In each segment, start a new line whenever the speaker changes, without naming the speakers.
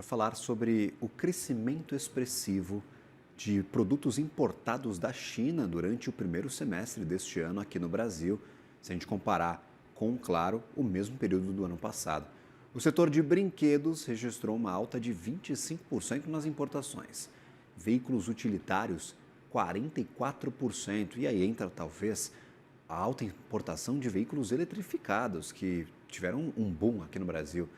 Para falar sobre o crescimento expressivo de produtos importados da China durante o primeiro semestre deste ano aqui no Brasil, se a gente comparar com, claro, o mesmo período do ano passado. O setor de brinquedos registrou uma alta de 25% nas importações. Veículos utilitários, 44%. E aí entra, talvez, a alta importação de veículos eletrificados, que tiveram um boom aqui no Brasil.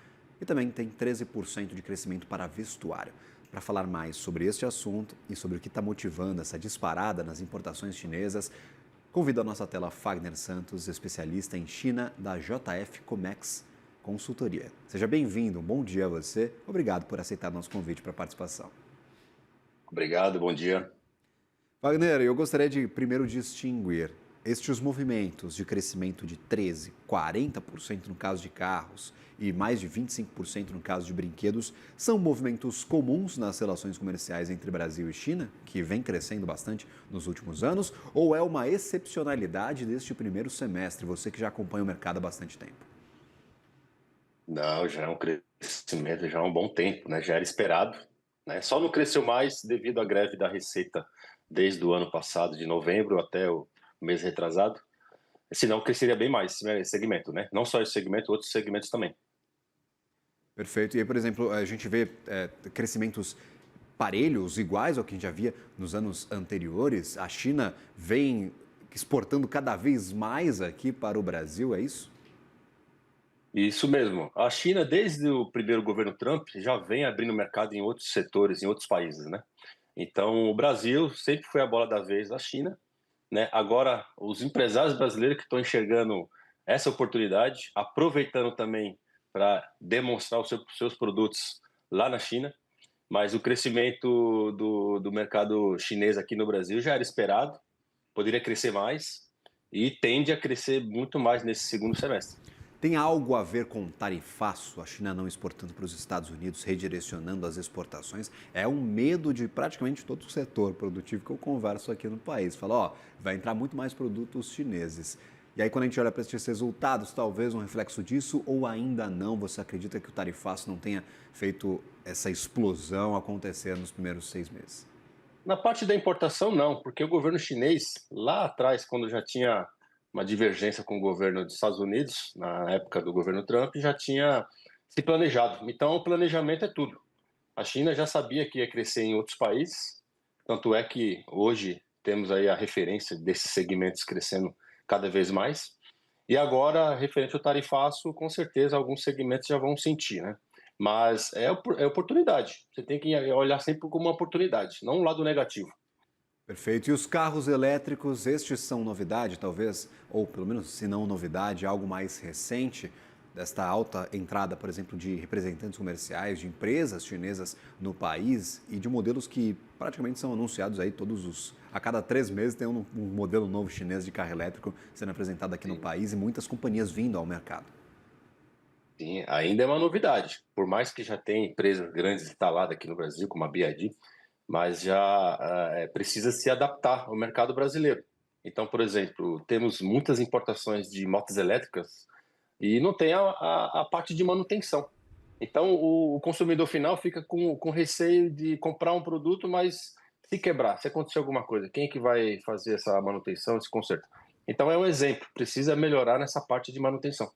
E também tem 13% de crescimento para vestuário. Para falar mais sobre este assunto e sobre o que está motivando essa disparada nas importações chinesas, convido à nossa tela Fagner Santos, especialista em China da JF Comex Consultoria. Seja bem-vindo, um bom dia a você. Obrigado por aceitar nosso convite para a participação.
Obrigado, bom dia.
Wagner, eu gostaria de primeiro distinguir estes movimentos de crescimento de 13%, 40% no caso de carros e mais de 25% no caso de brinquedos, são movimentos comuns nas relações comerciais entre Brasil e China, que vem crescendo bastante nos últimos anos, ou é uma excepcionalidade deste primeiro semestre, você que já acompanha o mercado há bastante tempo?
Não, já é um crescimento, já há um bom tempo, né? Já era esperado, né? Só não cresceu mais devido à greve da Receita desde o ano passado, de novembro até o mês retrasado. Senão cresceria bem mais esse segmento, né? Não só esse segmento, outros segmentos também.
Perfeito. E aí, por exemplo, a gente vê crescimentos parelhos, iguais ao que a gente já via nos anos anteriores. A China vem exportando cada vez mais aqui para o Brasil, é isso?
Isso mesmo. A China, desde o primeiro governo Trump, já vem abrindo mercado em outros setores, em outros países, né? Então, o Brasil sempre foi a bola da vez da China, né? Agora, os empresários brasileiros que estão enxergando essa oportunidade, aproveitando também para demonstrar os seus produtos lá na China, mas o crescimento do mercado chinês aqui no Brasil já era esperado, poderia crescer mais e tende a crescer muito mais nesse segundo semestre.
Tem algo a ver com tarifaço, a China não exportando para os Estados Unidos, redirecionando as exportações? É um medo de praticamente todo o setor produtivo que eu converso aqui no país. Fala, ó, vai entrar muito mais produtos chineses. E aí, quando a gente olha para esses resultados, talvez um reflexo disso ou ainda não? Você acredita que o tarifaço não tenha feito essa explosão acontecer nos primeiros 6 meses?
Na parte da importação, não, porque o governo chinês, lá atrás, quando já tinha uma divergência com o governo dos Estados Unidos, na época do governo Trump, já tinha se planejado. Então, o planejamento é tudo. A China já sabia que ia crescer em outros países, tanto é que hoje temos aí a referência desses segmentos crescendo cada vez mais. E agora, referente ao tarifaço, com certeza alguns segmentos já vão sentir, né? Mas é oportunidade. Você tem que olhar sempre como uma oportunidade, não um lado negativo.
Perfeito. E os carros elétricos, estes são novidade, talvez, ou pelo menos, se não novidade, algo mais recente desta alta entrada, por exemplo, de representantes comerciais, de empresas chinesas no país e de modelos que praticamente são anunciados aí a cada 3 meses tem um modelo novo chinês de carro elétrico sendo apresentado aqui no
Sim,
país e muitas companhias vindo ao mercado.
sim, ainda é uma novidade. Por mais que já tenha empresas grandes instaladas aqui no Brasil, como a BYD, mas já precisa se adaptar ao mercado brasileiro. Então, por exemplo, temos muitas importações de motos elétricas e não tem a parte de manutenção. Então, o consumidor final fica com receio de comprar um produto, mas se quebrar, se acontecer alguma coisa, quem é que vai fazer essa manutenção, esse conserto? Então, é um exemplo, precisa melhorar nessa parte de manutenção.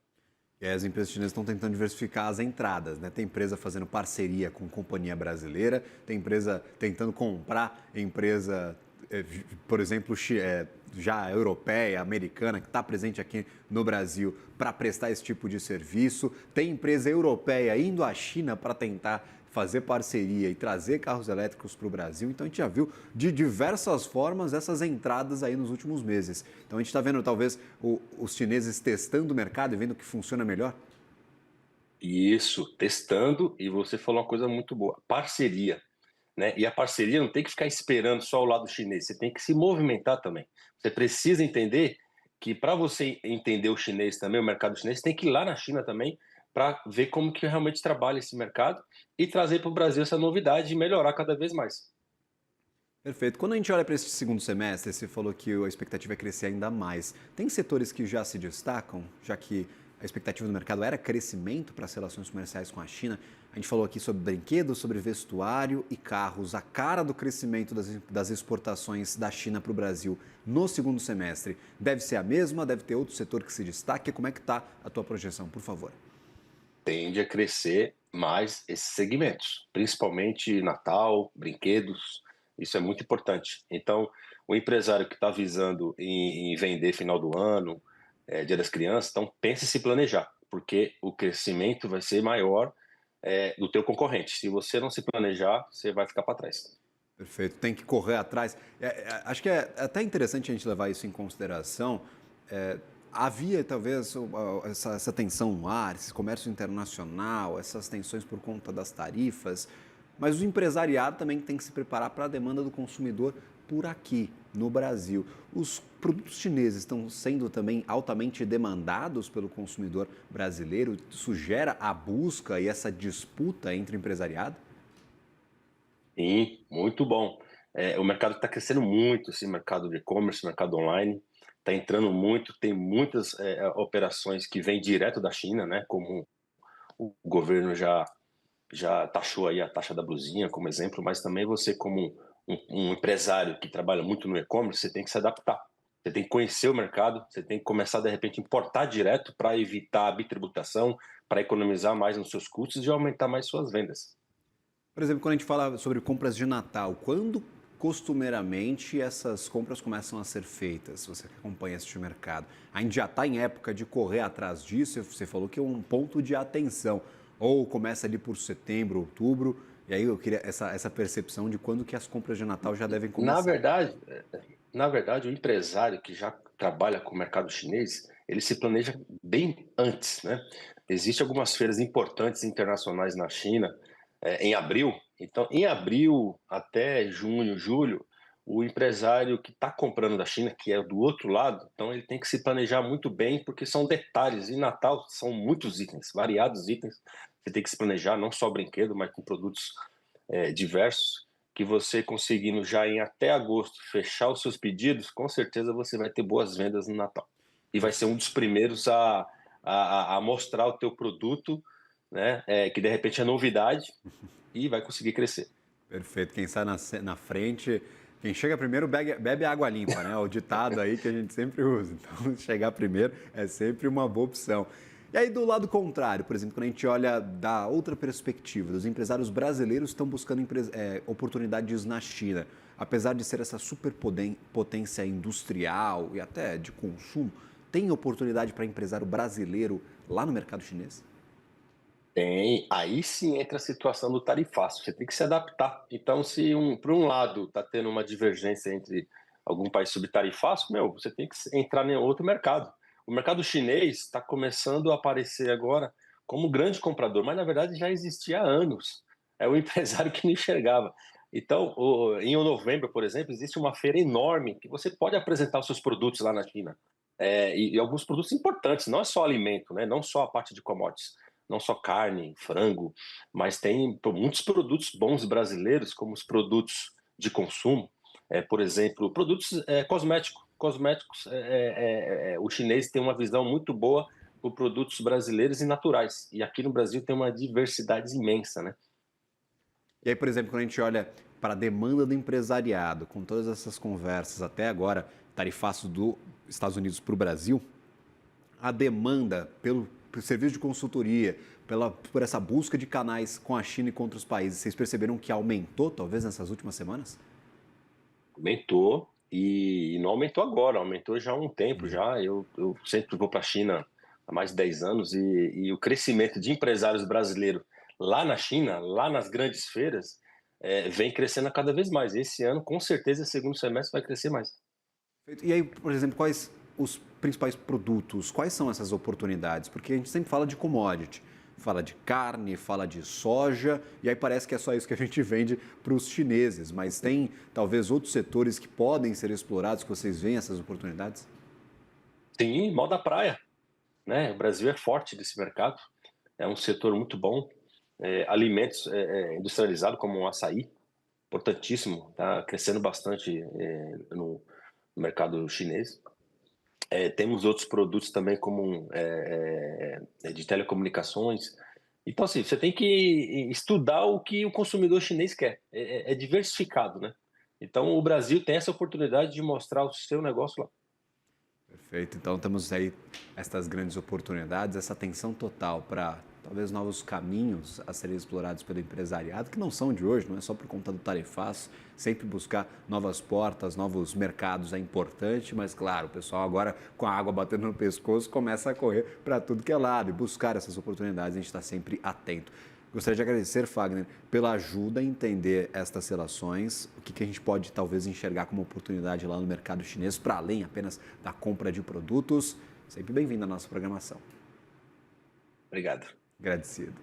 E aí as empresas chinesas estão tentando diversificar as entradas, né? Tem empresa fazendo parceria com companhia brasileira, tem empresa tentando comprar empresa, por exemplo, já europeia, americana, que está presente aqui no Brasil para prestar esse tipo de serviço. Tem empresa europeia indo à China para tentar fazer parceria e trazer carros elétricos para o Brasil. Então a gente já viu de diversas formas essas entradas aí nos últimos meses. Então a gente está vendo talvez os chineses testando o mercado e vendo o que funciona melhor.
Isso, testando, e você falou uma coisa muito boa, parceria, né? E a parceria não tem que ficar esperando só o lado chinês, você tem que se movimentar também. Você precisa entender que para você entender o chinês também, o mercado chinês, tem que ir lá na China também para ver como que realmente trabalha esse mercado e trazer para o Brasil essa novidade e melhorar cada vez mais.
Perfeito. Quando a gente olha para esse segundo semestre, você falou que a expectativa é crescer ainda mais. Tem setores que já se destacam, já que a expectativa do mercado era crescimento para as relações comerciais com a China. A gente falou aqui sobre brinquedos, sobre vestuário e carros. A cara do crescimento das exportações da China para o Brasil no segundo semestre deve ser a mesma? Deve ter outro setor que se destaque? Como é que está a tua projeção, por favor?
Tende a crescer mais esses segmentos, principalmente Natal, brinquedos, isso é muito importante. Então, o empresário que está visando em vender final do ano, Dia das Crianças, então pense em se planejar, porque o crescimento vai ser maior do teu concorrente. Se você não se planejar, você vai ficar para trás.
Perfeito, tem que correr atrás. Acho que é até interessante a gente levar isso em consideração. É, havia talvez essa tensão no ar, esse comércio internacional, essas tensões por conta das tarifas, mas o empresariado também tem que se preparar para a demanda do consumidor por aqui, no Brasil. Os produtos chineses estão sendo também altamente demandados pelo consumidor brasileiro. Isso gera a busca e essa disputa entre o empresariado?
Sim, muito bom. O mercado está crescendo muito, esse mercado de e-commerce, mercado online, está entrando muito, tem muitas operações que vêm direto da China, né? Como o governo já taxou aí a taxa da blusinha como exemplo, mas também você como um empresário que trabalha muito no e-commerce, você tem que se adaptar. Você tem que conhecer o mercado, você tem que começar de repente a importar direto para evitar a bitributação, para economizar mais nos seus custos e aumentar mais suas vendas.
Por exemplo, quando a gente fala sobre compras de Natal, quando costumeiramente essas compras começam a ser feitas? Se você que acompanha este mercado, a gente já está em época de correr atrás disso. Você falou que é um ponto de atenção. Ou começa ali por setembro, outubro, e aí eu queria essa percepção de quando que as compras de Natal já devem
Na
começar.
verdade, na verdade, o empresário que já trabalha com o mercado chinês, ele se planeja bem antes, né? Existem algumas feiras importantes internacionais na China, em abril. Então, em abril até junho, julho, o empresário que está comprando da China, que é do outro lado, então ele tem que se planejar muito bem, porque são detalhes. Em Natal são muitos itens, variados itens. Você tem que se planejar, não só brinquedo, mas com produtos diversos, que você conseguindo já em até agosto fechar os seus pedidos, com certeza você vai ter boas vendas no Natal. E vai ser um dos primeiros a mostrar o teu produto, né, que de repente é novidade e vai conseguir crescer.
Perfeito. Quem sai na frente, quem chega primeiro bebe água limpa, né? O ditado aí que a gente sempre usa. Então, chegar primeiro é sempre uma boa opção. E aí, do lado contrário, por exemplo, quando a gente olha da outra perspectiva, os empresários brasileiros estão buscando oportunidades na China. Apesar de ser essa superpotência industrial e até de consumo, tem oportunidade para empresário brasileiro lá no mercado chinês?
Tem, aí sim entra a situação do tarifaço, você tem que se adaptar. Então, se por um lado está tendo uma divergência entre algum país sobre tarifaço, meu, você tem que entrar em outro mercado. O mercado chinês está começando a aparecer agora como grande comprador, mas na verdade já existia há anos. É o empresário que não enxergava. Então, em novembro, por exemplo, existe uma feira enorme que você pode apresentar os seus produtos lá na China. E alguns produtos importantes, não é só alimento, né? Não só a parte de commodities, não só carne, frango, mas tem muitos produtos bons brasileiros, como os produtos de consumo, por exemplo, produtos cosméticos. Cosméticos, o chinês tem uma visão muito boa por produtos brasileiros e naturais. E aqui no Brasil tem uma diversidade imensa, né?
E aí, por exemplo, quando a gente olha para a demanda do empresariado, com todas essas conversas até agora, tarifaço dos Estados Unidos para o Brasil, a demanda pelo serviço de consultoria, por essa busca de canais com a China e com outros países, vocês perceberam que aumentou, talvez, nessas últimas semanas?
Aumentou e não aumentou agora, aumentou já há um tempo já. Eu sempre vou para a China há mais de 10 anos e o crescimento de empresários brasileiros lá na China, lá nas grandes feiras, vem crescendo a cada vez mais. Esse ano, com certeza, segundo semestre vai crescer mais.
E aí, por exemplo, quais os principais produtos? Quais são essas oportunidades? Porque a gente sempre fala de commodity, fala de carne, fala de soja, e aí parece que é só isso que a gente vende para os chineses, mas tem talvez outros setores que podem ser explorados, que vocês veem essas oportunidades?
Sim, moda praia, né? O Brasil é forte desse mercado, é um setor muito bom. Alimentos industrializados como o açaí, importantíssimo, está crescendo bastante no mercado chinês. Temos outros produtos também, como de telecomunicações. Então, assim, você tem que estudar o que o consumidor chinês quer. É diversificado, né? Então, o Brasil tem essa oportunidade de mostrar o seu negócio lá.
Perfeito. Então temos aí estas grandes oportunidades, essa atenção total para talvez novos caminhos a serem explorados pelo empresariado, que não são de hoje, não é só por conta do tarifaço, sempre buscar novas portas, novos mercados é importante, mas claro, o pessoal agora com a água batendo no pescoço começa a correr para tudo que é lado e buscar essas oportunidades, a gente está sempre atento. Gostaria de agradecer, Fagner, pela ajuda em entender estas relações, o que a gente pode talvez enxergar como oportunidade lá no mercado chinês, para além apenas da compra de produtos. Sempre bem-vindo à nossa programação.
Obrigado.
Agradecido.